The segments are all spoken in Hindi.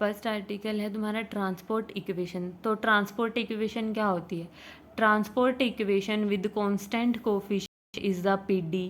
फर्स्ट आर्टिकल है तुम्हारा ट्रांसपोर्ट इक्वेशन। तो ट्रांसपोर्ट इक्वेशन क्या होती है? Transport equation with constant coefficient is the PD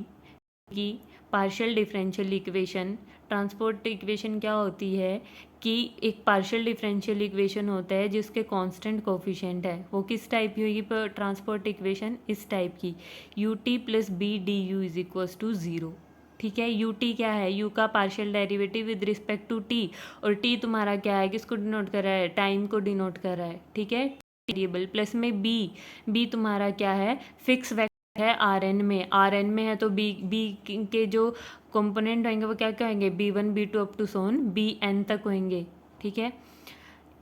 की partial differential equation. Transport equation क्या होती है कि एक पार्शियल डिफरेंशियल इक्वेशन होता है जिसके कांस्टेंट कोफिशिएंट है। वो किस टाइप की होगी ट्रांसपोर्ट इक्वेशन? इस टाइप की, U T plus B D you is equals to zero. ठीक है, यू टी क्या है? यू का partial derivative with respect to T, और टी तुम्हारा क्या है? किसको डिनोट कर रहा है? टाइम को डिनोट कर रहा है। ठीक है, वेरिएबल प्लस में बी तुम्हारा क्या है? फिक्स वेक्टर है आर एन में। आर एन में है तो बी के जो कंपोनेंट होंगे वो क्या क्या होंगे? B1 B2 up to so on Bn तक होंगे। ठीक है,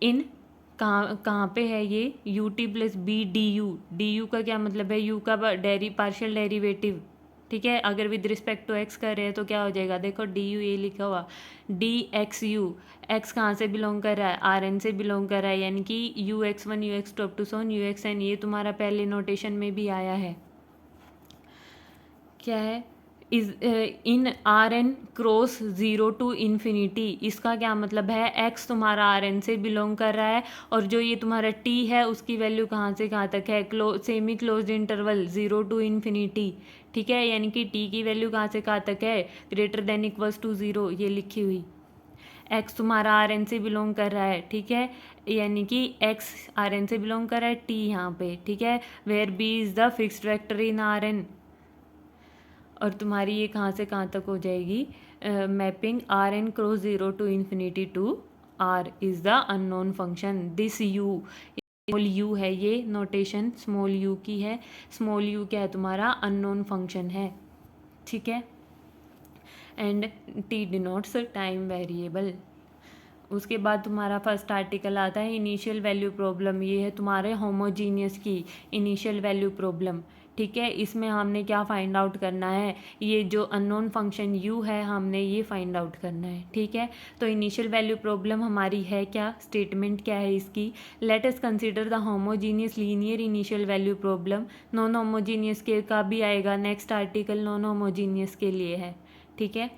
इन कहाँ पे है ये? U T plus B D U. D U का क्या मतलब है? यू का पार्शियल डेरिवेटिव। ठीक है, अगर विद रिस्पेक्ट टू एक्स कर रहे हैं तो क्या हो जाएगा? देखो डी यू ये लिखा हुआ, डी एक्स यू। एक्स कहाँ से बिलोंग कर रहा है? आर एन से बिलोंग कर रहा है, यानी कि U X one U X two up to सोन यू एक्स एन। ये तुम्हारा पहले नोटेशन में भी आया है। क्या है? Is in R N cross zero to infinity. इसका क्या मतलब है? एक्स तुम्हारा आर एन से बिलोंग कर रहा है, और जो ये तुम्हारा टी है उसकी वैल्यू कहाँ से कहाँ तक है? Semi closed interval zero to infinity. ठीक है, यानी कि टी की वैल्यू कहाँ से कहाँ तक है? Greater than equals to zero, ये लिखी हुई। एक्स तुम्हारा आर एन से बिलोंग कर रहा है। ठीक है, यानी कि एक्स आर एन से बिलोंग कर रहा है, टी यहाँ पे। ठीक है, where B is the fixed vector in R N. और तुम्हारी ये कहाँ से कहाँ तक हो जाएगी? Mapping R N cross zero to infinity to R is the unknown function. This U, small U है ये नोटेशन, स्मॉल यू की है। स्मॉल यू क्या है? तुम्हारा अननोन फंक्शन है। ठीक है, and T denotes time variable. उसके बाद तुम्हारा फर्स्ट आर्टिकल आता है इनिशियल वैल्यू प्रॉब्लम। ये है तुम्हारे होमोजीनियस की इनिशियल वैल्यू प्रॉब्लम। ठीक है, इसमें हमने क्या फाइंड आउट करना है? ये जो अननोन फंक्शन u है हमने ये फाइंड आउट करना है। ठीक है, तो इनिशियल वैल्यू प्रॉब्लम हमारी है क्या? स्टेटमेंट क्या है इसकी? Let us consider the homogeneous linear initial value problem. Non homogeneous के का भी आएगा, नेक्स्ट आर्टिकल नॉन होमोजीनियस के लिए है। ठीक है,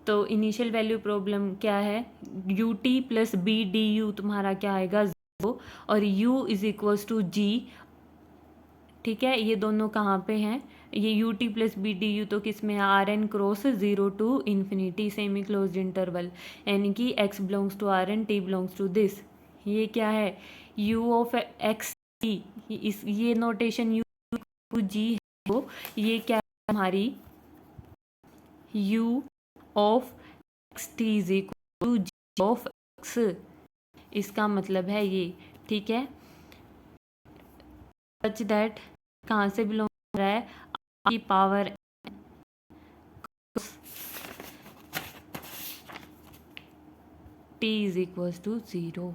तो इनिशियल वैल्यू प्रॉब्लम क्या है? U T plus B D U तुम्हारा क्या आएगा? ज़ीरो, और u is equals to G. ठीक है, ये दोनों कहाँ पे हैं? ये U T plus B D U तो किस में है? Are N cross zero to infinity semi closed interval, यानी कि x belongs to R N, t belongs to this. ये क्या है? u of x T. इस ये नोटेशन u टू जी है, तो ये क्या है हमारी? u of x T is equal to ji of X. इसका मतलब है ये। ठीक है, सच दैट कहाँ से बिलोंग कर रहा है? की power T is equal to zero.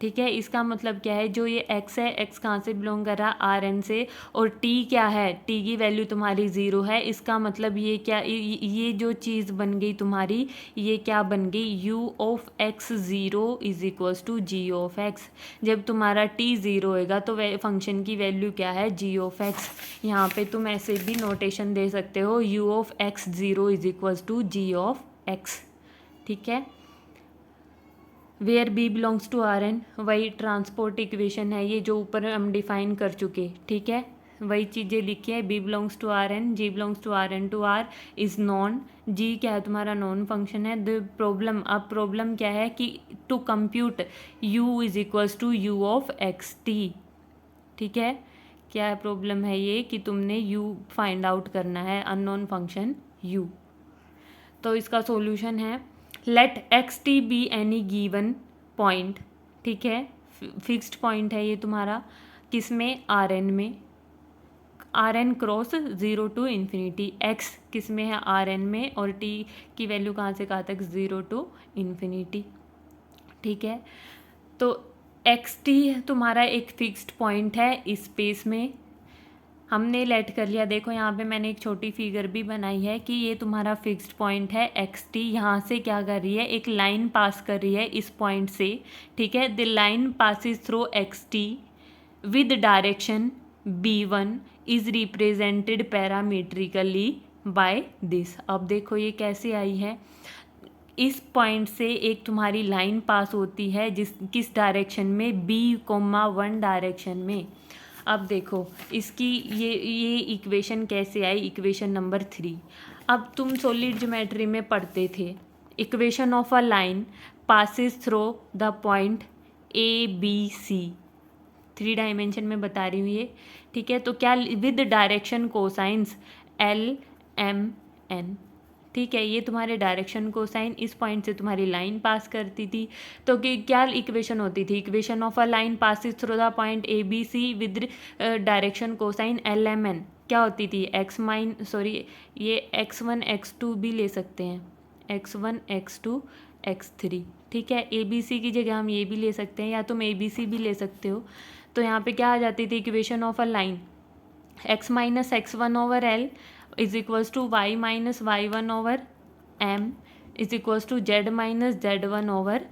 ठीक है, इसका मतलब क्या है? जो ये x है, x कहाँ से बिलोंग कर रहा है? आर एन से। और t क्या है? t की वैल्यू तुम्हारी ज़ीरो है। इसका मतलब ये क्या, ये जो चीज़ बन गई तुम्हारी, ये क्या बन गई? u of x zero is equals to ji of x। जब तुम्हारा t ज़ीरो होएगा तो फंक्शन की वैल्यू क्या है? g of x। यहाँ पे तुम ऐसे भी नोटेशन दे सकते हो, u of x zero is equals to ji of x। ठीक है, where b belongs to R n, वही ट्रांसपोर्ट इक्वेशन है ये जो ऊपर हम डिफाइन कर चुके। ठीक है, वही चीज़ें लिखी है। B belongs to R N, G belongs to R N to R is known. G क्या है? तुम्हारा नॉन फंक्शन है। द प्रॉब्लम, अब प्रॉब्लम क्या है कि to compute u is equals to you of x T. ठीक है, क्या प्रॉब्लम है ये कि तुमने u फाइंड आउट करना है, अननोन फंक्शन u। तो इसका सॉल्यूशन है, let x t be any given point. ठीक है, फिक्स्ड पॉइंट है ये तुम्हारा, किस में? आर एन में। R N cross zero to infinity. X किस में है? आर एन में, और टी की वैल्यू कहाँ से कहाँ तक? Zero to infinity. ठीक है, तो एक्स टी तुम्हारा एक फिक्स्ड पॉइंट है इस स्पेस में, हमने लेट कर लिया। देखो यहाँ पे मैंने एक छोटी फिगर भी बनाई है कि ये तुम्हारा फिक्स्ड पॉइंट है एक्स टी। यहाँ से क्या कर रही है? एक लाइन पास कर रही है इस पॉइंट से। ठीक है, the line passes through x t with direction b1 is represented parametrically by this. अब देखो ये कैसे आई है? इस पॉइंट से एक तुम्हारी लाइन पास होती है किस डायरेक्शन में, B,1 डायरेक्शन में। अब देखो इसकी ये इक्वेशन कैसे आई, इक्वेशन नंबर 3। अब तुम सॉलिड ज्योमेट्री में पढ़ते थे, equation of a line passes through the point ABC, 3 dimension में बता रही हूँ ये, ठीक है। तो क्या विद डायरेक्शन कोसाइंस LMN, ठीक है। ये तुम्हारे डायरेक्शन कोसाइन इस पॉइंट से तुम्हारी लाइन पास करती थी। तो क्या इक्वेशन होती थी, equation of a line passes through the point ABC with direction cosine LMN क्या होती थी, ये x1 x2 भी ले सकते हैं, x1 x2 x3, ठीक है। ABC की जगह हम ये भी ले सकते हैं, या तुम ABC भी ले सकते हो। तो यहाँ पे क्या आ जाती थी equation of a line, x minus x1 over L is equals to y minus y1 over M is equals to z minus z1 over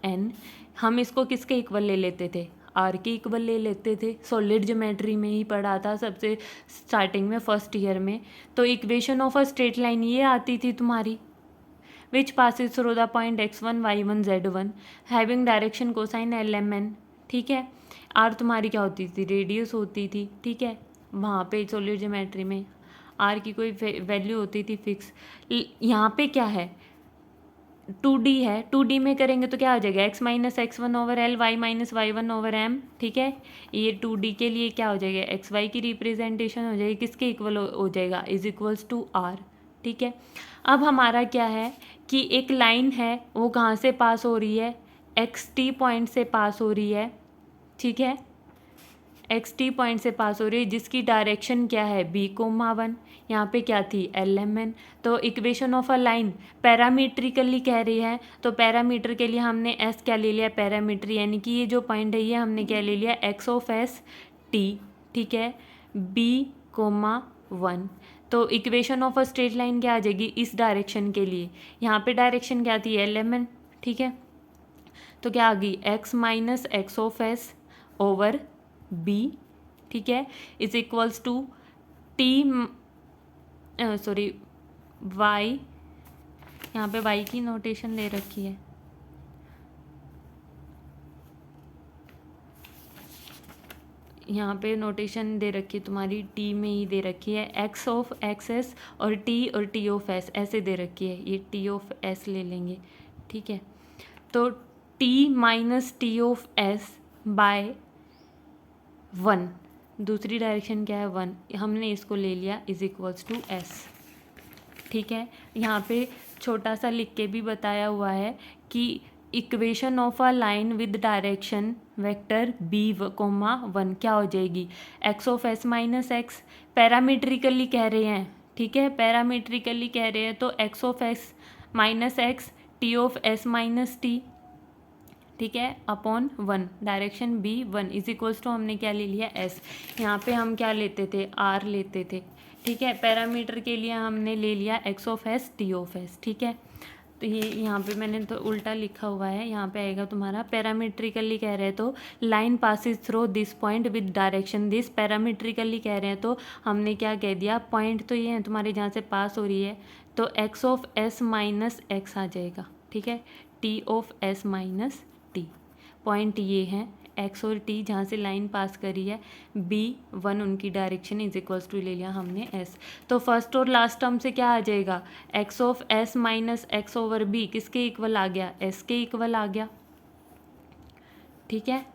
N। हम इसको किसके इक्वल ले लेते थे, R के इक्वल ले लेते थे। सॉलिड ज्योमेट्री में ही पढ़ा था सबसे स्टार्टिंग में, फर्स्ट ईयर में। तो equation of a straight line ये आती थी तुम्हारी, which passes through the point x1 y1 z1 having direction cosine LMN, ठीक है। R तुम्हारी क्या होती थी, रेडियस होती थी, ठीक है। वहाँ पे सॉलिड ज्योमेट्री में R की कोई वैल्यू होती थी फिक्स। यहाँ पे क्या है, 2D है, 2D में करेंगे तो क्या आ जाएगा, x minus x1 over L y minus y1 over M, ठीक है। ये 2D के लिए क्या हो जाएगा, xy की रिप्रेजेंटेशन हो जाएगी, किसके इक्वल हो जाएगा, इज इक्वल्स टू R, ठीक है। अब हमारा क्या है कि एक लाइन है, वो कहाँ से पास हो रही है, XT पॉइंट से पास हो रही है, ठीक है। XT पॉइंट से पास हो रही है जिसकी डायरेक्शन क्या है, B,1, यहाँ पे क्या थी, LMN। तो इक्वेशन ऑफ अ लाइन पैरामीट्रिकली कह रही है, तो पैरामीटर के लिए हमने S क्या ले लिया, पैरामीटर, यानी कि ये जो पॉइंट है ये हमने क्या ले लिया, x ऑफ S T, ठीक है, B,1। तो equation of a straight line क्या आ जाएगी इस डायरेक्शन के लिए, यहाँ पे डायरेक्शन क्या थी, LMN, ठीक है। तो क्या आ गई, x minus x of S over B, ठीक है, इज इक्वल्स टू y, यहाँ पे y की नोटेशन ले रखी है, यहाँ पे नोटेशन दे रखी है तुम्हारी, t में ही दे रखी है, x ऑफ XS और t ऑफ S ऐसे दे रखी है, ये t ऑफ S ले लेंगे, ठीक है। तो t minus t of S by 1, दूसरी डायरेक्शन क्या है 1, हमने इसको ले लिया, इज इक्वल्स टू S, ठीक है। यहाँ पे छोटा सा लिख के भी बताया हुआ है कि equation of a line with direction vector B,1 क्या हो जाएगी, x of S minus x, parametrically कह रहे हैं, ठीक है, पैरामीट्रिकली कह रहे हैं, तो x of S minus x t of S minus t, ठीक है, upon 1, direction B1 is equals to हमने क्या ले लिया, S। यहाँ पे हम क्या लेते थे, R लेते थे, ठीक है। पैरामीटर के लिए हमने ले लिया x of S t of S, ठीक है। तो ये यहाँ पे मैंने तो उल्टा लिखा हुआ है, यहाँ पे आएगा तुम्हारा पैरामीट्रिकली कह रहे हैं तो line passes through this point with direction this, parametrically कह रहे हैं तो हमने क्या कह दिया, पॉइंट तो ये है तुम्हारे जहाँ से पास हो रही है, तो x of S minus x आ जाएगा, ठीक है, t of S minus t, point ये है x और t जहाँ से लाइन पास करी है, B1 उनकी डायरेक्शन इज इक्वल्स टू ले लिया हमने S। तो फर्स्ट और लास्ट टर्म से क्या आ जाएगा, x of S minus x over B किसके इक्वल आ गया, S के इक्वल आ गया, ठीक है।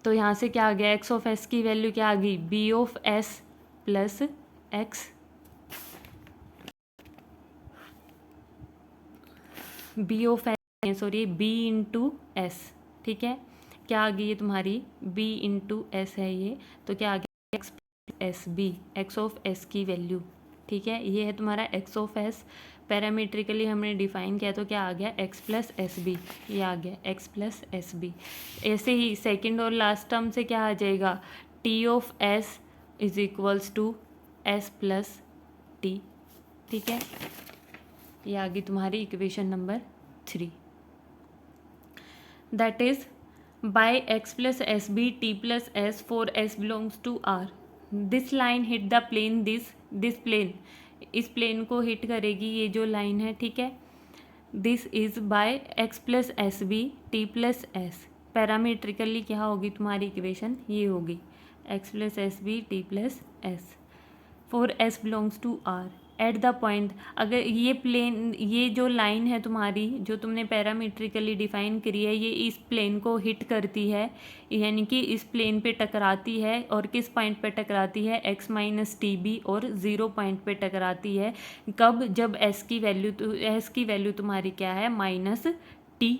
तो यहाँ से क्या आ गया, x ऑफ S की वैल्यू क्या आ गई, B of S plus x, B of B into S, ठीक है। क्या आ गई ये तुम्हारी B इंटू S है ये, तो क्या आ गया x S B, x of S की वैल्यू, ठीक है। ये है तुम्हारा x ऑफ S, पैरामीट्रिकली हमने डिफाइन किया तो क्या आ गया x प्लस एस बी, ये आ गया x प्लस एस बी। ऐसे ही सेकंड और लास्ट टर्म से क्या आ जाएगा, t of S is equals to S plus t, ठीक है। ये आ गई तुम्हारी equation number 3, that is by x plus s b t plus s for S belongs to R, this line hit the plane, this plane, इस प्लेन को हिट करेगी ये जो लाइन है, ठीक है। This is by x plus s b t plus s. Parametrically क्या होगी तुम्हारी इक्वेशन, ये होगी x plus s b t plus s for s belongs to R at the point. अगर ये प्लेन, ये जो लाइन है तुम्हारी जो तुमने पैरामीट्रिकली डिफाइन करी है, ये इस प्लेन को हिट करती है, यानी कि इस प्लेन पे टकराती है। और किस पॉइंट पे टकराती है, एक्स माइनस टी बी और 0 पॉइंट पे टकराती है। कब, जब एस की वैल्यू तुम्हारी क्या है, माइनस टी।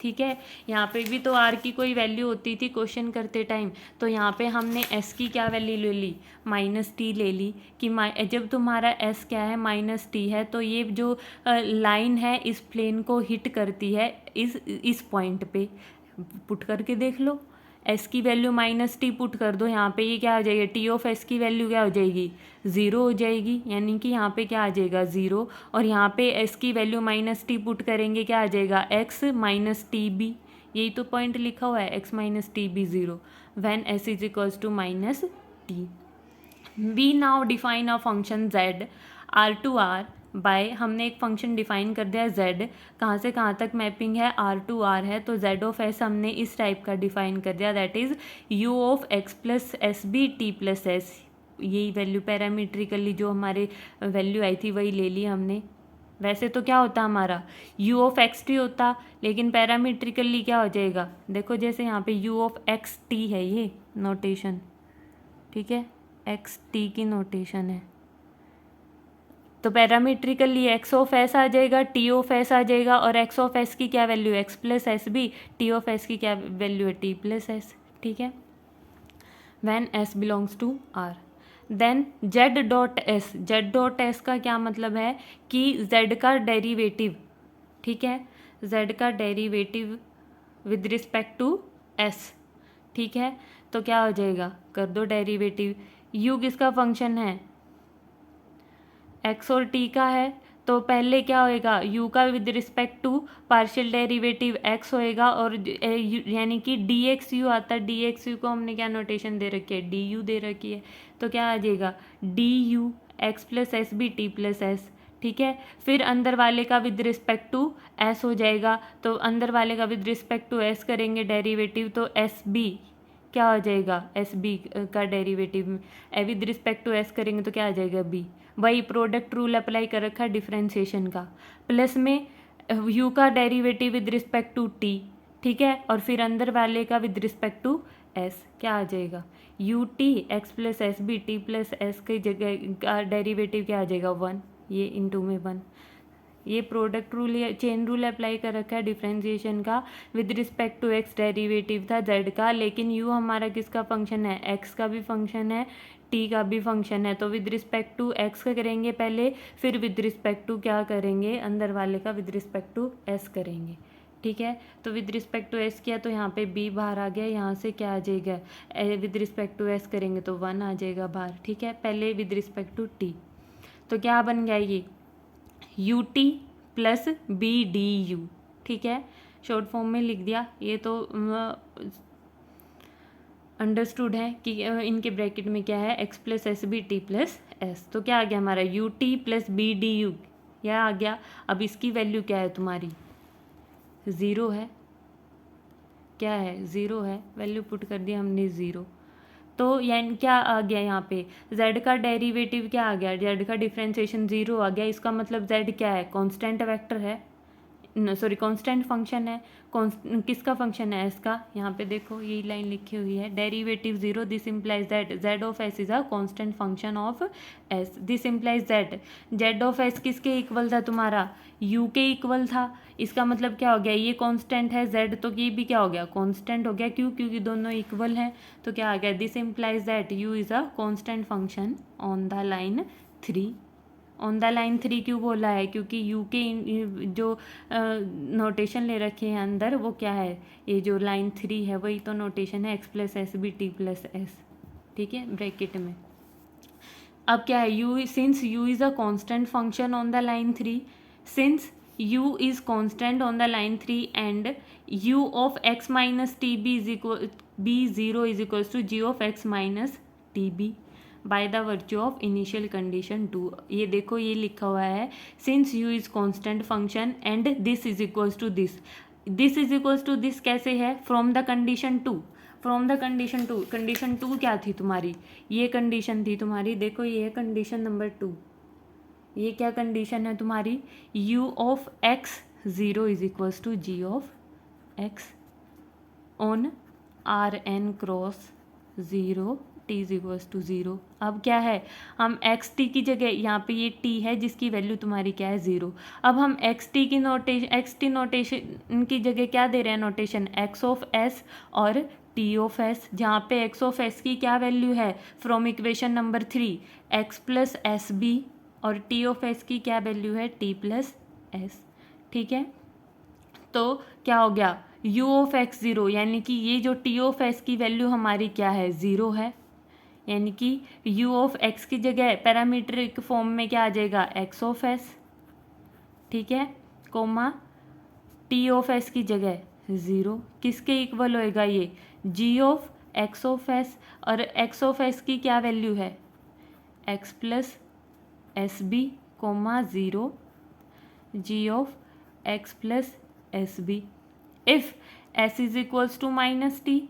ठीक है, यहाँ पे भी तो आर की कोई वैल्यू होती थी क्वेश्चन करते टाइम, तो यहाँ पे हमने एस की क्या वैल्यू ले ली, माइनस टी ले ली कि जब तुम्हारा एस क्या है, माइनस टी है, तो ये जो लाइन है इस प्लेन को हिट करती है इस पॉइंट पे। पुट करके देख लो, एस की वैल्यू माइनस टी पुट कर दो यहाँ पे, ये क्या आ जाएगा, टी ऑफ एस की वैल्यू क्या हो जाएगी, 0 हो जाएगी, यानी कि यहाँ पे क्या आ जाएगा 0। और यहाँ पे एस की वैल्यू माइनस टी पुट करेंगे, क्या आ जाएगा एक्स माइनस टी बी। यही तो पॉइंट लिखा हुआ है, x minus t b 0 when s is equals to minus t. We now define a function z R to R by, हमने एक फंक्शन डिफाइन कर दिया z, कहाँ से कहाँ तक मैपिंग है, आर टू आर है, तो z ऑफ s हमने इस टाइप का डिफाइन कर दिया, that is u of x plus s b t plus s. यही वैल्यू पैरामीट्रिकली जो हमारे वैल्यू आई थी वही ले ली हमने। वैसे तो क्या होता हमारा u ऑफ एक्स टी होता, लेकिन पैरामीट्रिकली क्या हो जाएगा, देखो जैसे यहाँ पे u ऑफ एक्स टी है ये नोटेशन, ठीक है, एक्स टी की नोटेशन है, तो पैरामीट्रिकली एक्स ऑफ एस आ जाएगा, टी ऑफ एस आ जाएगा, और एक्स ऑफ एस की क्या वैल्यू है, x plus s b, t of s की क्या वैल्यू है, टी प्लस एस। ठीक है, when s belongs to R, then z dot s, z dot s का क्या मतलब है कि जेड का डेरिवेटिव, ठीक है, जेड का derivative with respect to s. ठीक है, तो क्या हो जाएगा, कर दो डेरिवेटिव, यू किसका फंक्शन है, एक्स और टी का है, तो पहले क्या होएगा, u का with respect to partial derivative x होएगा, और यानी कि डी एक्स यू आता है, डी एक्स यू को हमने क्या नोटेशन दे रखी है, डी यू दे रखी है, तो क्या आ जाएगा d u x plus s b t plus s. ठीक है, फिर अंदर वाले का विद रिस्पेक्ट टू s हो जाएगा, तो अंदर वाले का विद रिस्पेक्ट टू s करेंगे डेरिवेटिव, तो एस बी क्या हो जाएगा, एस बी का derivative with respect to s करेंगे तो क्या आ जाएगा बी। वही प्रोडक्ट रूल अप्लाई कर रखा है डिफरेंशिएशन का, प्लस में u का derivative with respect to t, ठीक है, और फिर अंदर वाले का विद रिस्पेक्ट टू s क्या आ जाएगा, u t x plus s b t plus s की जगह का डेरिवेटिव क्या आ जाएगा 1, ये इनटू में 1। ये प्रोडक्ट रूल या चेन रूल अप्लाई कर रखा है डिफरेंशिएशन का, with respect to x derivative था z का, लेकिन u हमारा किसका फंक्शन है, x का भी फंक्शन है, t का भी फंक्शन है, तो विद रिस्पेक्ट टू x का करेंगे पहले, फिर विद रिस्पेक्ट टू क्या करेंगे, अंदर वाले का विद रिस्पेक्ट टू s करेंगे। ठीक है, तो विद रिस्पेक्ट टू s किया तो यहाँ पे b बाहर आ गया, यहाँ से क्या आ जाएगा, विद रिस्पेक्ट टू s करेंगे तो 1 आ जाएगा बाहर। ठीक है, पहले विद रिस्पेक्ट टू t, तो क्या बन गया ये U T plus B D u. ठीक है, शॉर्ट फॉर्म में लिख दिया, ये तो अंडरस्टूड है कि इनके ब्रैकेट में क्या है, x plus s b t plus s, तो क्या आ गया हमारा u T plus B D u, यह आ गया। अब इसकी वैल्यू क्या है तुम्हारी, 0 है, क्या है 0 है, वैल्यू पुट कर दिया हमने 0, तो यानी क्या आ गया यहाँ पे, z का डेरिवेटिव क्या आ गया, z का डिफरेंशिएशन 0 आ गया, इसका मतलब z क्या है, कांस्टेंट वेक्टर है, सॉरी कांस्टेंट फंक्शन है, किसका फंक्शन है, s का, यहाँ पे देखो यही लाइन लिखी हुई है, derivative 0, this implies that z of s is a constant function of s, this implies that z of s किसके इक्वल था तुम्हारा, u के इक्वल था, इसका मतलब क्या हो गया, ये कांस्टेंट है z, तो ये भी क्या हो गया, कांस्टेंट हो गया, क्यों, क्योंकि दोनों इक्वल हैं, तो क्या आ गया, this implies that u is a constant function on the line 3। On the line 3 क्यों बोला है, क्योंकि u के जो नोटेशन ले रखे हैं अंदर वो क्या है, ये जो लाइन 3 है वही तो नोटेशन है, x plus s b t plus s. ठीक है, ब्रैकेट में अब क्या है, u since u is a constant function on the line 3, since u is constant on the line 3 and u of x minus t b is equal b 0 is equals to g of x minus t b, by the virtue of initial condition 2। ये देखो ये लिखा हुआ है since u is constant function and this is equals to this. This is equals to this कैसे है? From the condition 2। From the condition 2, condition 2 क्या थी तुम्हारी? ये कंडीशन थी तुम्हारी, देखो ये है कंडीशन नंबर 2। ये क्या कंडीशन है तुम्हारी? u of x 0 is equals to g of x on R N cross 0 t is equals to 0। अब क्या है, हम एक्स टी की जगह, यहाँ पे ये t है जिसकी वैल्यू तुम्हारी क्या है 0। अब हम एक्स टी की एक्स टी नोटेशन की जगह क्या दे रहे हैं नोटेशन? x ऑफ s और t ऑफ s, जहाँ पे x ऑफ s की क्या वैल्यू है from equation number 3 x plus s b, और t ऑफ s की क्या वैल्यू है t प्लस एस। ठीक है, तो क्या हो गया u ऑफ x 0, यानी कि ये जो t ऑफ s की वैल्यू हमारी क्या है 0 है, यानी कि u ऑफ x की जगह पैरामीट्रिक फॉर्म में क्या आ जाएगा x ऑफ s। ठीक है, कोमा t ऑफ s की जगह 0 किसके इक्वल होएगा? ये g of x of s, और x ऑफ s की क्या वैल्यू है x plus s b comma 0 g of x plus s b. If s is equals to minus t,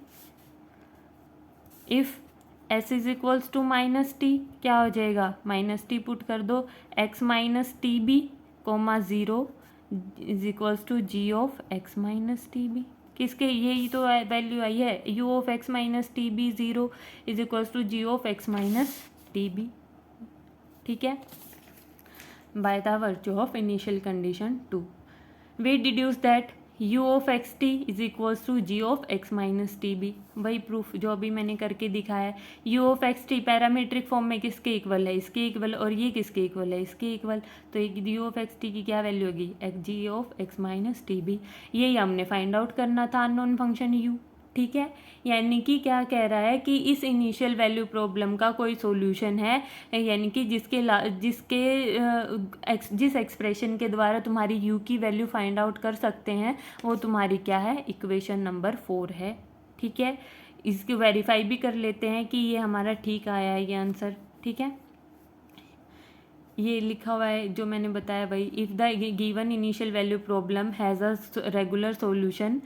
if s is equals to minus t क्या हो जाएगा? माइनस टी पुट कर दो, x minus t b comma 0 is equals to ji of x minus t b. किसके? यही तो वैल्यू आई है u of x minus t b 0 is equals to ji of x minus t b. ठीक है, by the virtue of initial condition 2 we deduce that u of x T is equals to ji of x minus t b. वही प्रूफ जो अभी मैंने करके दिखाया है। u of x t parametric form में किसके इक्वल है? इसके इक्वल, और ये किसके इक्वल है? इसके इक्वल। तो एक u ऑफ एक्स टी की क्या वैल्यू होगी? G of x minus t b. यही हमने फाइंड आउट करना था अननोन फंक्शन u। ठीक है, यानी कि क्या कह रहा है कि इस इनिशियल वैल्यू प्रॉब्लम का कोई सॉल्यूशन है, यानी कि जिस एक्सप्रेशन के द्वारा तुम्हारी u की वैल्यू फाइंड आउट कर सकते हैं वो तुम्हारी क्या है? इक्वेशन नंबर 4 है। ठीक है, इसको वेरीफाई भी कर लेते हैं कि ये हमारा ठीक आया है ये आंसर। ठीक है, ये लिखा हुआ है जो मैंने बताया भाई, if the given initial value problem has a regular solution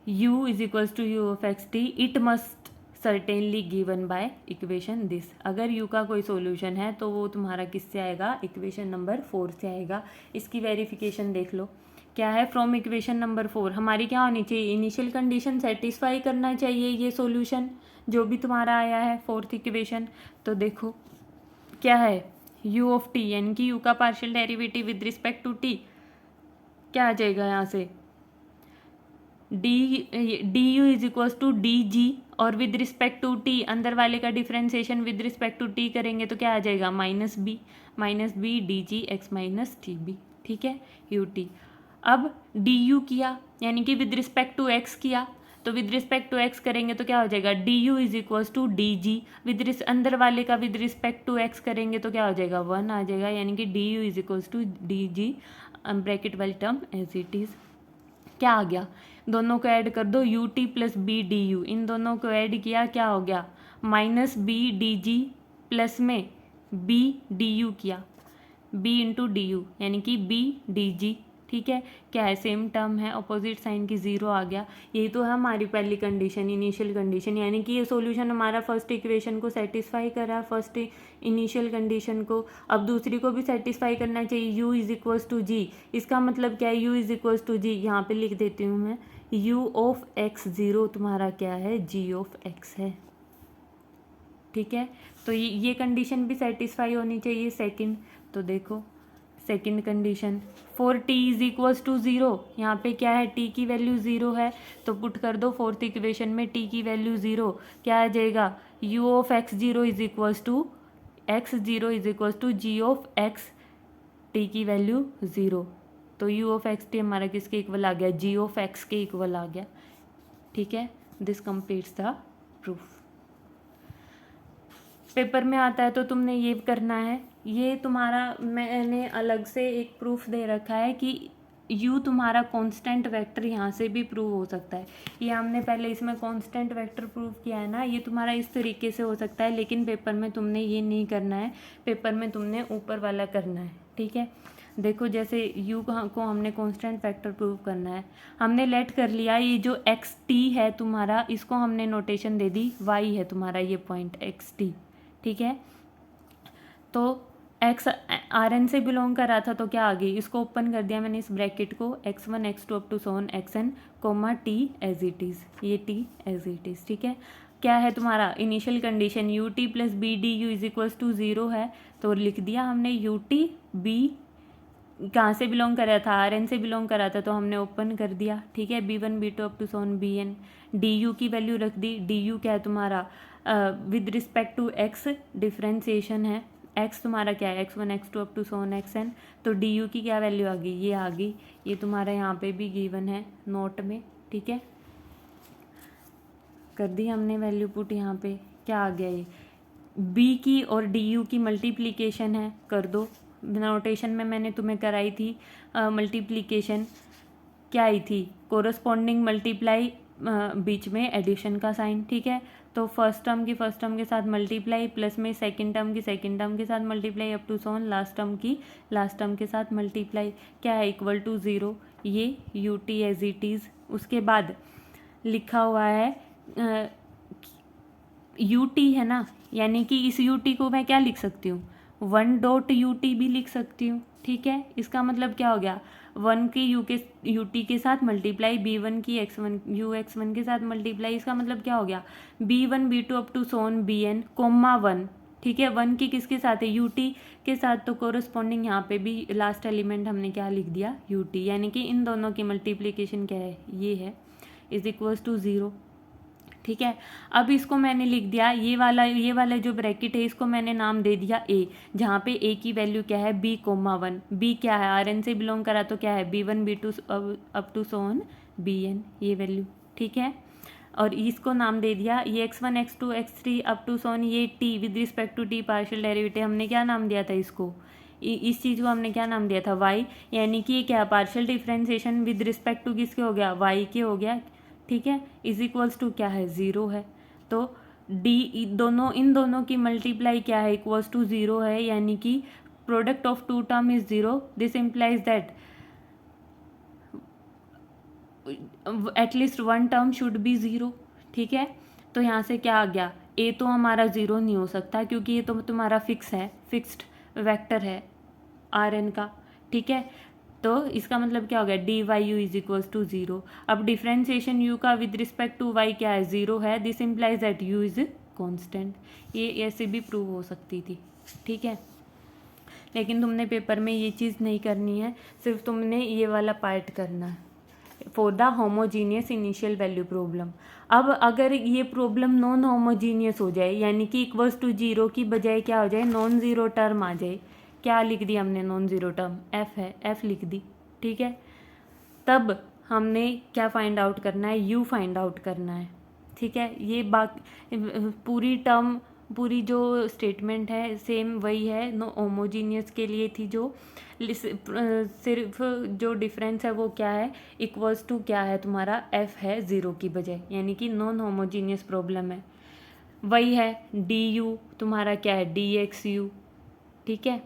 u is equals to u of x t it must certainly given by equation this. अगर u का कोई सॉल्यूशन है तो वो तुम्हारा किससे आएगा? इक्वेशन नंबर 4 से आएगा। इसकी वेरिफिकेशन देख लो क्या है। फ्रॉम इक्वेशन नंबर 4 हमारी क्या होनी चाहिए? इनिशियल कंडीशन सेटिस्फाई करना चाहिए ये सॉल्यूशन जो भी तुम्हारा आया है फोर्थ इक्वेशन। तो देखो क्या है, u ऑफ टी यानी कि u का partial derivative with respect to t क्या आ जाएगा यहाँ से? D you is equals to d g, और विद रिस्पेक्ट टू टी अंदर वाले का differentiation with respect to t करेंगे तो क्या आ जाएगा? Minus b d g x minus t b. ठीक है, यू टी। अब डी यू किया यानी कि विद रिस्पेक्ट टू एक्स किया, तो विद रिस्पेक्ट टू एक्स करेंगे तो क्या हो जाएगा? D you is equals to d g, अंदर वाले का विद रिस्पेक्ट टू एक्स करेंगे तो क्या हो जाएगा? 1 आ जाएगा, यानी कि d you is equals to d g bracket वाली टर्म एज इट इज़। क्या आ गया? दोनों को ऐड कर दो, u T plus B D u, इन दोनों को ऐड किया क्या हो गया? Minus b d g plus में बी डी यू किया, बी इंटू डी यू यानी कि बी डी जी। ठीक है, क्या है? सेम टर्म है, अपोजिट साइन की 0 आ गया। यही तो है हमारी पहली कंडीशन, इनिशियल कंडीशन, यानी कि ये सॉल्यूशन हमारा फर्स्ट इक्वेशन को सेटिस्फाई कर रहा है, फर्स्ट इनिशियल कंडीशन को। अब दूसरी को भी सेटिस्फाई करना चाहिए, u इज इक्वल्स टू जी। इसका मतलब क्या है? u इज इक्वल्स टू जी, यहाँ पे लिख देती हूँ मैं, u ऑफ x 0 तुम्हारा क्या है? g ऑफ x है। ठीक है, तो ये कंडीशन भी सेटिस्फाई होनी चाहिए सेकंड। तो देखो second condition, for t is equals to 0, यहाँ पे क्या है? t की वैल्यू 0 है, तो पुट कर दो फोर्थ इक्वेशन में t की वैल्यू 0, क्या आ जाएगा? u of x 0 is equals to g of x, t की वैल्यू 0, तो u ऑफ x t हमारा किसके इक्वल आ गया? g ऑफ x के इक्वल आ गया। ठीक है, this completes the proof. Paper में आता है तो तुमने ये करना है। ये तुम्हारा मैंने अलग से एक प्रूफ दे रखा है कि u तुम्हारा कांस्टेंट वेक्टर यहाँ से भी प्रूव हो सकता है। ये हमने पहले इसमें कांस्टेंट वेक्टर प्रूव किया है ना, ये तुम्हारा इस तरीके से हो सकता है, लेकिन पेपर में तुमने ये नहीं करना है, पेपर में तुमने ऊपर वाला करना है, ठीक है। देखो जैसे u को हमने कांस्टेंट वेक्टर प्रूव करना है, हमने लेट कर लिया, ये जो एक्स टी है तुम्हारा, इसको हमने नोटेशन दे दी y है तुम्हारा ये पॉइंट एक्स टी, ठीक है। तो एक्स आर एन से बिलोंग कर रहा था तो क्या आ गई, इसको ओपन कर दिया मैंने इस ब्रैकेट को, x1 x2 up to so on xn comma t as it is, ये टी एज इट इज़, ठीक है। क्या है तुम्हारा initial condition u T plus B D you is equals to 0 है, तो लिख दिया हमने यू टी बी कहाँ से बिलोंग कर रहा था, आर एन से बिलोंग कर रहा था, तो हमने ओपन कर दिया, ठीक है। b1 b2 up to so on bn, d u की वैल्यू रख दी, डी यू क्या है तुम्हारा with respect to x differentiation है, x तुम्हारा क्या है x1 x2 up to so on xn, तो डी यू की क्या वैल्यू आ गई, ये आ गई, ये तुम्हारा यहाँ पे भी गिवन है नोट में, ठीक है। कर दी हमने वैल्यू पुट, यहाँ पे क्या आ गया, ये b की और डी यू की मल्टीप्लीकेशन है, कर दो। नोटेशन में मैंने तुम्हें कराई थी मल्टीप्लीकेशन, क्या आई थी, कोरस्पॉन्डिंग मल्टीप्लाई बीच में एडिशन का साइन, ठीक है। तो फर्स्ट टर्म के साथ मल्टीप्लाई, प्लस में सेकंड टर्म के साथ multiply, up to so on last term के साथ मल्टीप्लाई, क्या है इक्वल टू 0, ये you t as it is. उसके बाद लिखा हुआ है यू टी है ना, यानी कि इस यू टी को मैं क्या लिख सकती हूँ, 1 डॉट यू टी भी लिख सकती हूँ, ठीक है। इसका मतलब क्या हो गया, 1 की यू टी के साथ मल्टीप्लाई, b1 की x1 यू x1 के साथ मल्टीप्लाई, इसका मतलब क्या हो गया, b1 b2 up to so on bn comma 1, ठीक है। 1 की किसके साथ है, यू टी के साथ, तो कोरस्पॉन्डिंग यहाँ पे भी लास्ट एलिमेंट हमने क्या लिख दिया, यू टी, यानी कि इन दोनों की मल्टीप्लीकेशन क्या है, ये है, इज इक्वल्स टू 0, ठीक है। अब इसको मैंने लिख दिया, ये वाला जो ब्रैकेट है इसको मैंने नाम दे दिया a, जहाँ पे a की वैल्यू क्या है b कोमा 1, b क्या है आर एन से बिलोंग करा तो क्या है b1 b2 up to so on bn, ये वैल्यू, ठीक है। और इसको नाम दे दिया ये x1 x2 x3 up to so on ये t with respect to t partial derivative, हमने क्या नाम दिया था इसको, इस चीज़ को हमने क्या नाम दिया था y, यानी कि क्या partial differentiation with respect to किसके हो गया, y के हो गया, ठीक है। इज इक्वल्स टू क्या है 0 है, तो डी इन दोनों की मल्टीप्लाई क्या है इक्वल्स टू 0 है, यानी कि product of two term is 0, this implies that at least 1 term should be 0, ठीक है। तो यहाँ से क्या आ गया, ए तो हमारा 0 नहीं हो सकता क्योंकि ये तो तुम्हारा फिक्स्ड वेक्टर है आर एन का, ठीक है। तो इसका मतलब क्या हो गया, d y u is equals to 0। अब डिफ्रेंसिएशन यू का विद रिस्पेक्ट टू वाई क्या है 0 है, this implies that u is constant, ये ऐसे भी प्रूव हो सकती थी, ठीक है। लेकिन तुमने पेपर में ये चीज़ नहीं करनी है, सिर्फ तुमने ये वाला पार्ट करना है for the homogeneous initial value problem. अब अगर ये प्रॉब्लम नॉन होमोजीनियस हो जाए, यानी कि इक्वल्स टू 0 की बजाय क्या हो जाए, नॉन ज़ीरो टर्म आ जाए, क्या लिख दी हमने नॉन ज़ीरो टर्म, एफ है, एफ लिख दी, ठीक है। तब हमने क्या फाइंड आउट करना है, यू फाइंड आउट करना है, ठीक है। ये पूरी जो स्टेटमेंट है सेम वही है, नो होमोजीनियस के लिए थी, जो सिर्फ जो डिफरेंस है वो क्या है, इक्वल्स टू क्या है तुम्हारा एफ है 0 की बजाय, यानी कि नॉन होमोजीनियस प्रॉब्लम है, वही है डी यू तुम्हारा क्या है डी एक्स यू, ठीक है।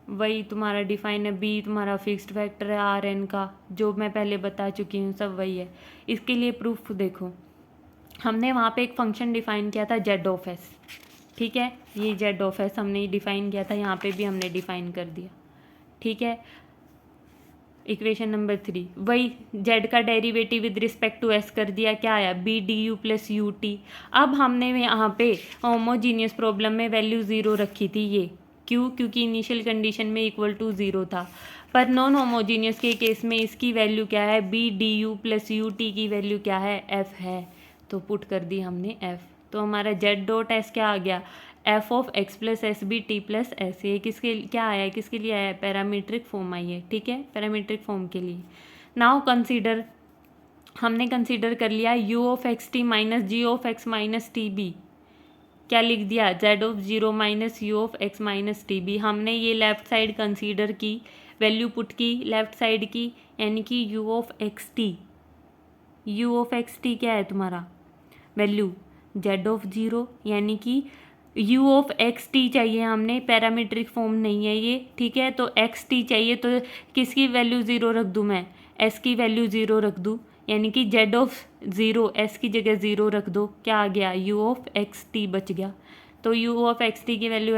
वही तुम्हारा डिफाइन है, बी तुम्हारा फिक्स्ड वेक्टर है आर एन का, जो मैं पहले बता चुकी हूँ, सब वही है। इसके लिए प्रूफ देखो, हमने वहाँ पे एक फंक्शन डिफाइन किया था जेड ऑफ एस, ठीक है। ये जेड ऑफ एस हमने डिफाइन किया था, यहाँ पे भी हमने डिफाइन कर दिया, ठीक है। इक्वेशन नंबर 3, वही जेड का derivative with respect to s कर दिया, क्या आया b D u plus u t. अब हमने यहाँ पे होमोजीनियस प्रॉब्लम में वैल्यू 0 रखी थी, ये क्यों, क्योंकि इनिशियल कंडीशन में इक्वल टू 0 था, पर नॉन होमोजीनियस के केस में इसकी वैल्यू क्या है, b D u plus u t की वैल्यू क्या है, एफ है, तो पुट कर दी हमने एफ। तो हमारा जेड डॉट एस क्या आ गया, f of x plus s b t plus s, ये किसके क्या आया, किसके लिए आया, पैरामीट्रिक फॉर्म आई है, ठीक है, पैरामीट्रिक फॉर्म के लिए। नाउ कंसीडर, हमने कंसीडर कर लिया u of x t minus g of x minus t b, क्या लिख दिया, z of 0 minus u of x minus t b. हमने ये लेफ्ट साइड कंसीडर की, वैल्यू पुट की लेफ्ट साइड की, यानी कि यू ऑफ एक्स टी क्या है तुम्हारा वैल्यू जेड ऑफ ज़ीरो, यानी कि यू ऑफ एक्स टी चाहिए हमने, पैरामीट्रिक फॉर्म नहीं है ये, ठीक है। तो एक्स टी चाहिए तो किसकी वैल्यू ज़ीरो रख दूँ मैं, एस की वैल्यू ज़ीरो रख दूँ, यानी कि जेड ऑफ ज़ीरो एस की जगह ज़ीरो रख दो, क्या आ गया यू ऑफ एक्स टी बच गया। तो यू ऑफ एक्स टी की वैल्यू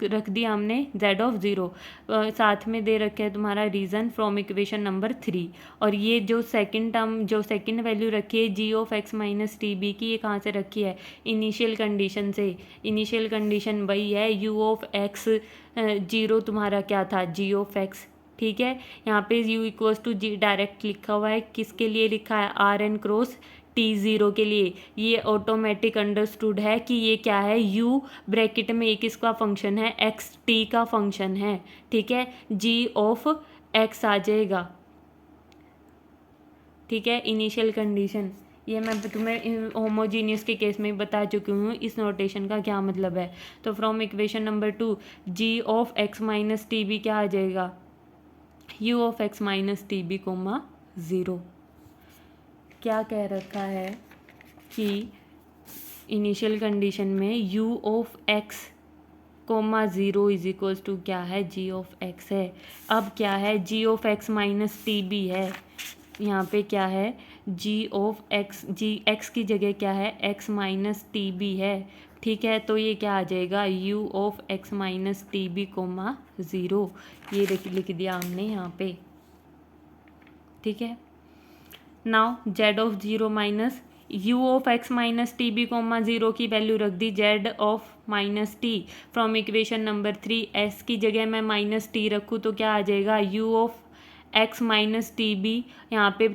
रख दी हमने जेड ऑफ ज़ीरो। साथ में दे रखे है तुम्हारा रीज़न फ्रॉम इक्वेशन नंबर 3। और ये जो सेकंड टर्म जो सेकंड वैल्यू रखी है g of x minus t b की, ये कहाँ से रखी है इनिशियल कंडीशन से। इनिशियल कंडीशन वही है यू ऑफ एक्स जीरो तुम्हारा क्या था जी ऑफ एक्स, ठीक है। यहाँ पे u equals to g direct लिखा हुआ है, किसके लिए लिखा है are N cross t zero के लिए। ये ऑटोमेटिक अंडरस्टूड है कि ये क्या है u ब्रैकेट में एक किसका फंक्शन है एक्स टी का फंक्शन है, ठीक है। g ऑफ x आ जाएगा, ठीक है। इनिशियल कंडीशन ये मैं तुम्हें होमोजीनियस के केस में बता चुकी हूँ इस नोटेशन का क्या मतलब है। तो from equation number 2 g of x minus t b क्या आ जाएगा u of x minus t b comma zero. क्या कह रखा है कि इनिशियल कंडीशन में u of x comma zero is equals to क्या है g ऑफ x है। अब क्या है g of x minus t b है, यहाँ पे क्या है g ऑफ x, x की जगह क्या है x माइनस टी बी है, ठीक है। तो ये क्या आ जाएगा u of x minus t b comma zero, ये लिख दिया हमने यहाँ पे, ठीक है। Now z of zero minus u of x minus t b comma zero की वैल्यू रख दी z of minus t from equation number 3। S की जगह मैं माइनस टी रखूँ तो क्या आ जाएगा u of x minus t b, यहाँ पे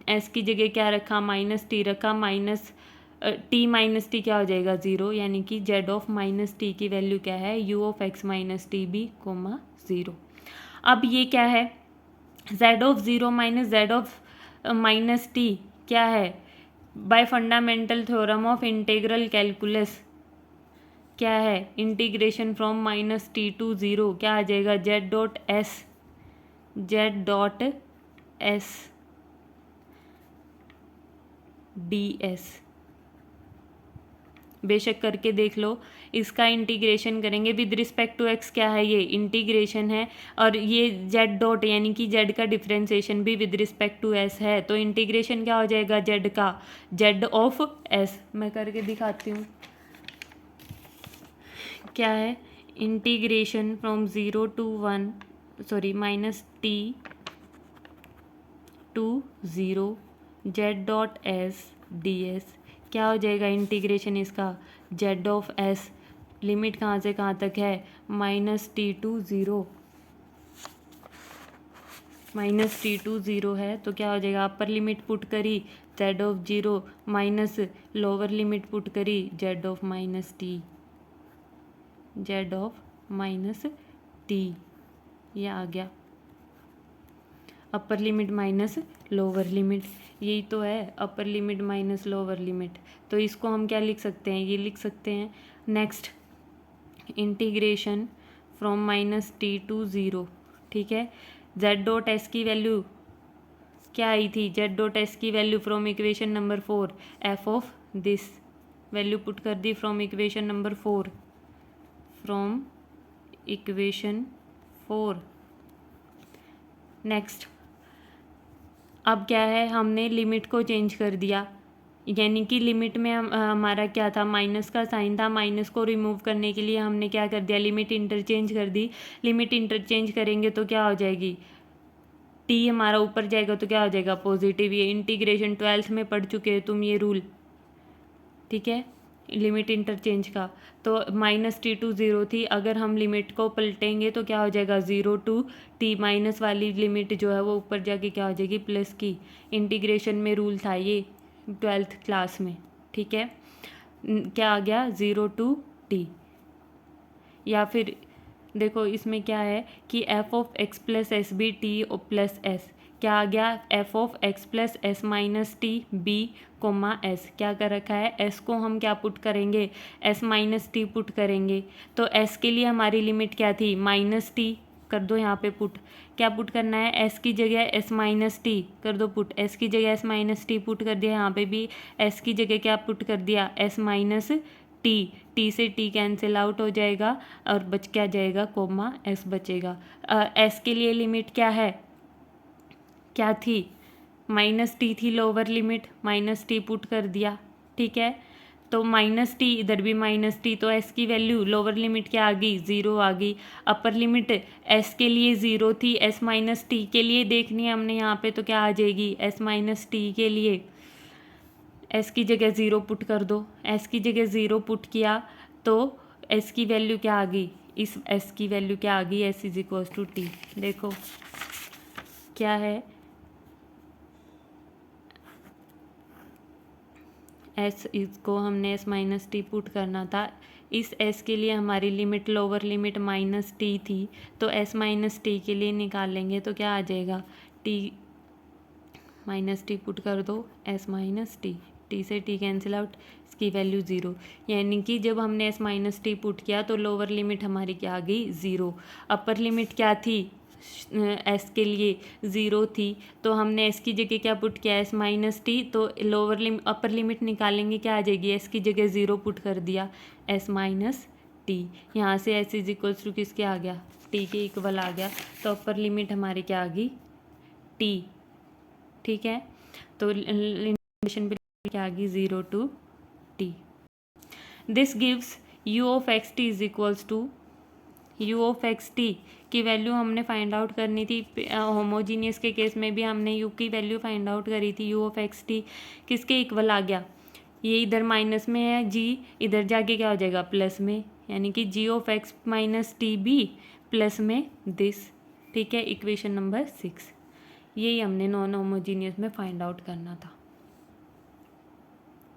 एस की जगह क्या रखा माइनस टी रखा, माइनस टी माइनस टी क्या हो जाएगा ज़ीरो, यानी कि जेड ऑफ माइनस टी की वैल्यू क्या है u of x minus t b comma zero. अब ये क्या है z of zero minus z of minus t क्या है by fundamental theorem of integral calculus क्या है integration from minus t to zero, क्या आ जाएगा Z dot s d S. बेशक करके देख लो, इसका इंटीग्रेशन करेंगे विद रिस्पेक्ट टू एक्स, क्या है ये इंटीग्रेशन है, और ये जेड डॉट यानी कि जेड का डिफ्रेंसिएशन भी विद रिस्पेक्ट टू एस है। तो इंटीग्रेशन क्या हो जाएगा जेड का जेड ऑफ एस। मैं करके दिखाती हूँ क्या है integration from zero to one minus t to zero z dot s d s, क्या हो जाएगा इंटीग्रेशन इसका जेड ऑफ एस, लिमिट कहाँ से कहाँ तक है माइनस टी टू ज़ीरो है। तो क्या हो जाएगा अपर लिमिट पुट करी Z of zero minus lower limit put करी जेड ऑफ माइनस टी, ये आ गया upper limit minus lower limit, यही तो है upper limit minus lower limit. तो इसको हम क्या लिख सकते हैं, ये लिख सकते हैं next integration from minus t to zero, ठीक है। जेड डॉट एस की वैल्यू क्या आई थी जेड डॉट एस की value from equation number 4 f of this, value put कर दी फ्रॉम इक्वेशन नंबर 4 नेक्स्ट अब क्या है हमने लिमिट को चेंज कर दिया, यानी कि लिमिट में हमारा क्या था माइनस का साइन था, माइनस को रिमूव करने के लिए हमने क्या कर दिया लिमिट इंटरचेंज कर दी। लिमिट इंटरचेंज करेंगे तो क्या हो जाएगी टी हमारा ऊपर जाएगा तो क्या हो जाएगा पॉजिटिव। ये इंटीग्रेशन 12th में पढ़ चुके हो तुम ये रूल, ठीक है लिमिट इंटरचेंज का। तो माइनस टी टू ज़ीरो थी, अगर हम लिमिट को पलटेंगे तो क्या हो जाएगा ज़ीरो टू टी, माइनस वाली लिमिट जो है वो ऊपर जाके क्या हो जाएगी प्लस की। इंटीग्रेशन में रूल था ये 12th क्लास में, ठीक है। क्या आ गया ज़ीरो टू टी, या फिर देखो इसमें क्या है कि f of x plus s b t plus s, क्या आ गया f of x plus s minus t b comma s, क्या कर रखा है एस को हम क्या पुट करेंगे एस माइनस टी पुट करेंगे। तो एस के लिए हमारी लिमिट क्या थी माइनस टी, कर दो यहाँ पे पुट। क्या पुट करना है, एस की जगह एस माइनस टी कर दो पुट, एस की जगह एस माइनस टी पुट कर दिया, यहाँ पे भी एस की जगह क्या पुट कर दिया, एस माइनस टी, टी से टी कैंसिल आउट हो जाएगा और बच क्या जाएगा, कोमा एस बचेगा। एस के लिए लिमिट क्या है, क्या थी, माइनस टी थी lower limit, minus t put कर दिया, ठीक है। तो माइनस टी, इधर भी माइनस टी, तो एस की वैल्यू लोअर लिमिट क्या आ गई, ज़ीरो आ गई। अपर लिमिट एस के लिए ज़ीरो थी, एस माइनस टी के लिए देखनी है हमने यहाँ पे, तो क्या आ जाएगी, एस माइनस टी के लिए एस की जगह ज़ीरो पुट कर दो, एस की जगह ज़ीरो पुट किया तो एस की वैल्यू क्या आ गई, इस एस की वैल्यू क्या आ गई, s is equals to t. देखो क्या है, एस इसको हमने एस माइनस टी पुट करना था, इस एस के लिए हमारी limit lower limit minus T थी, तो एस माइनस टी के लिए निकालेंगे तो क्या आ जाएगा, टी माइनस टी पुट कर दो, एस माइनस टी, टी से टी कैंसिल आउट, इसकी वैल्यू ज़ीरो। यानी कि जब हमने एस माइनस टी पुट किया तो लोअर लिमिट हमारी क्या आ गई, ज़ीरो। अपर लिमिट क्या थी, एस के लिए ज़ीरो थी, तो हमने एस की जगह क्या पुट किया, एस माइनस टी, तो लोअर लिमिट अपर लिमिट निकालेंगे क्या आ जाएगी, एस की जगह ज़ीरो पुट कर दिया, एस माइनस टी। यहाँ से एस इज इक्वल्स टू किसके आ गया, टी के इक्वल आ गया, तो अपर लिमिट हमारी क्या आ गई, टी, ठीक है। तो इंटीग्रेशन पे क्या आ गई, zero to t. This gives u of x T is equals to, you of x t की वैल्यू हमने फाइंड आउट करनी थी, होमोजीनियस के केस में भी हमने यू की वैल्यू फाइंड आउट करी थी, यू ऑफ एक्स टी किसके इक्वल आ गया, ये इधर माइनस में है जी, इधर जाके क्या हो जाएगा प्लस में, यानी कि g of x minus t b plus में दिस, ठीक है। इक्वेशन नंबर 6, यही हमने नॉन होमोजीनियस में फाइंड आउट करना था।